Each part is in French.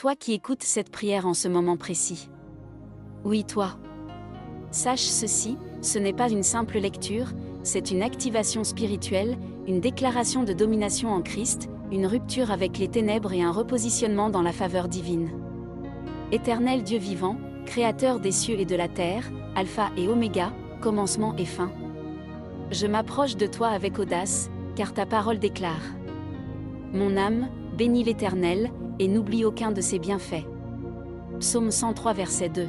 Toi qui écoutes cette prière en ce moment précis. Oui, toi. Sache ceci, ce n'est pas une simple lecture, c'est une activation spirituelle, une déclaration de domination en Christ, une rupture avec les ténèbres et un repositionnement dans la faveur divine. Éternel Dieu vivant, Créateur des cieux et de la terre, Alpha et Oméga, commencement et fin. Je m'approche de toi avec audace, car ta parole déclare. Mon âme, bénis l'Éternel, et n'oublie aucun de ses bienfaits. Psaume 103 verset 2.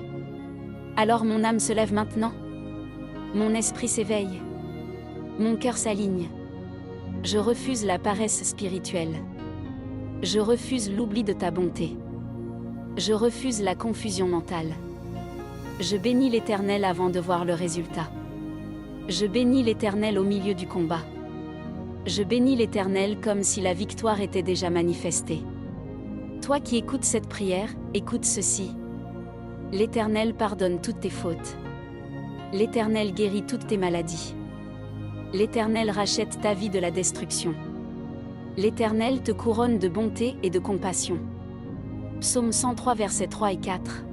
Alors mon âme se lève maintenant. Mon esprit s'éveille. Mon cœur s'aligne. Je refuse la paresse spirituelle. Je refuse l'oubli de ta bonté. Je refuse la confusion mentale. Je bénis l'Éternel avant de voir le résultat. Je bénis l'Éternel au milieu du combat. Je bénis l'Éternel comme si la victoire était déjà manifestée. Toi qui écoutes cette prière, écoute ceci. L'Éternel pardonne toutes tes fautes. L'Éternel guérit toutes tes maladies. L'Éternel rachète ta vie de la destruction. L'Éternel te couronne de bonté et de compassion. Psaume 103 versets 3 et 4.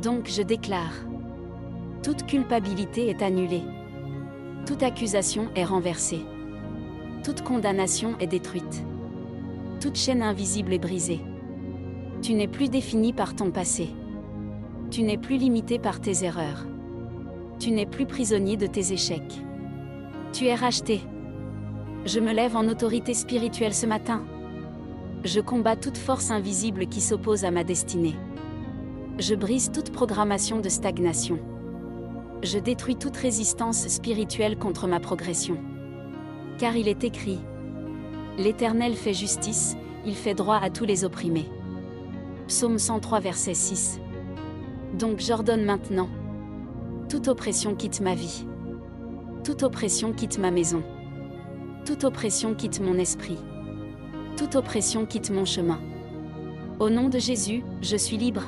Donc je déclare. Toute culpabilité est annulée. Toute accusation est renversée. Toute condamnation est détruite. Toute chaîne invisible est brisée. Tu n'es plus défini par ton passé. Tu n'es plus limité par tes erreurs. Tu n'es plus prisonnier de tes échecs. Tu es racheté. Je me lève en autorité spirituelle ce matin. Je combats toute force invisible qui s'oppose à ma destinée. Je brise toute programmation de stagnation. Je détruis toute résistance spirituelle contre ma progression. Car il est écrit. L'Éternel fait justice, il fait droit à tous les opprimés. Psaume 103 verset 6. Donc j'ordonne maintenant. Toute oppression quitte ma vie. Toute oppression quitte ma maison. Toute oppression quitte mon esprit. Toute oppression quitte mon chemin. Au nom de Jésus, je suis libre.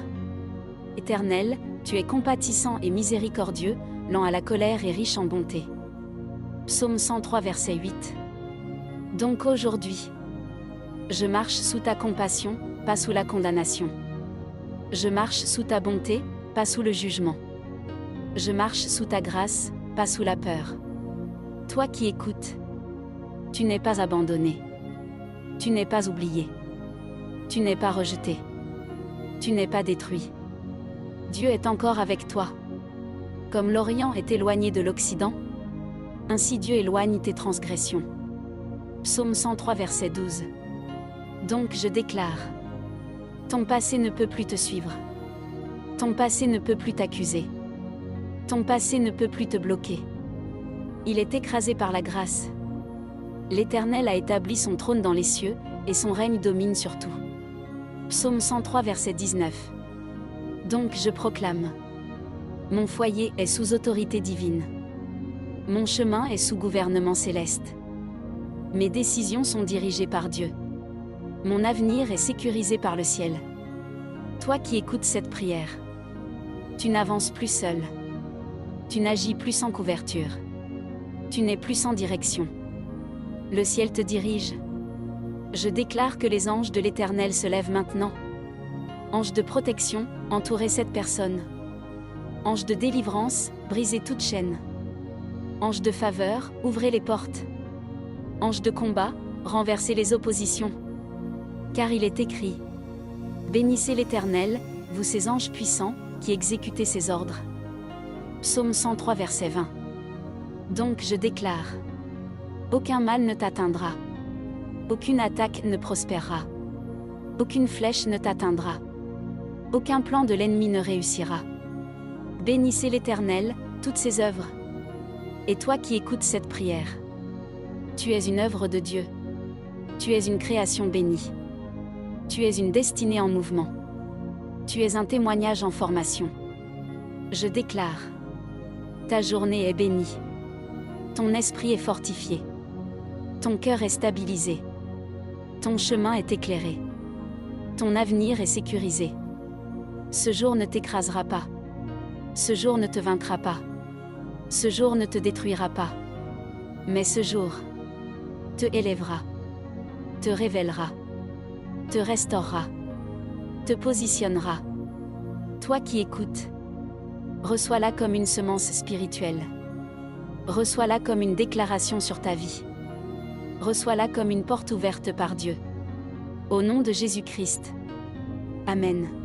Éternel, tu es compatissant et miséricordieux, lent à la colère et riche en bonté. Psaume 103 verset 8. Donc aujourd'hui, je marche sous ta compassion, pas sous la condamnation. Je marche sous ta bonté, pas sous le jugement. Je marche sous ta grâce, pas sous la peur. Toi qui écoutes, tu n'es pas abandonné. Tu n'es pas oublié. Tu n'es pas rejeté. Tu n'es pas détruit. Dieu est encore avec toi. Comme l'Orient est éloigné de l'Occident, ainsi Dieu éloigne tes transgressions. Psaume 103 verset 12. Donc je déclare. Ton passé ne peut plus te suivre. Ton passé ne peut plus t'accuser. Ton passé ne peut plus te bloquer. Il est écrasé par la grâce. L'Éternel a établi son trône dans les cieux, et son règne domine sur tout. Psaume 103 verset 19. Donc je proclame. Mon foyer est sous autorité divine. Mon chemin est sous gouvernement céleste. Mes décisions sont dirigées par Dieu. Mon avenir est sécurisé par le ciel. Toi qui écoutes cette prière, tu n'avances plus seul. Tu n'agis plus sans couverture. Tu n'es plus sans direction. Le ciel te dirige. Je déclare que les anges de l'Éternel se lèvent maintenant. Anges de protection, entourez cette personne. Anges de délivrance, brisez toute chaîne. Anges de faveur, ouvrez les portes. Anges de combat, renversez les oppositions. Car il est écrit. Bénissez l'Éternel, vous ses anges puissants, qui exécutez ses ordres. Psaume 103 verset 20. Donc je déclare. Aucun mal ne t'atteindra. Aucune attaque ne prospérera. Aucune flèche ne t'atteindra. Aucun plan de l'ennemi ne réussira. Bénissez l'Éternel, toutes ses œuvres. Et toi qui écoutes cette prière. Tu es une œuvre de Dieu. Tu es une création bénie. Tu es une destinée en mouvement. Tu es un témoignage en formation. Je déclare. Ta journée est bénie. Ton esprit est fortifié. Ton cœur est stabilisé. Ton chemin est éclairé. Ton avenir est sécurisé. Ce jour ne t'écrasera pas. Ce jour ne te vaincra pas. Ce jour ne te détruira pas. Mais ce jour te élèvera, te révélera, te restaurera, te positionnera. Toi qui écoutes, reçois-la comme une semence spirituelle. Reçois-la comme une déclaration sur ta vie. Reçois-la comme une porte ouverte par Dieu. Au nom de Jésus-Christ. Amen.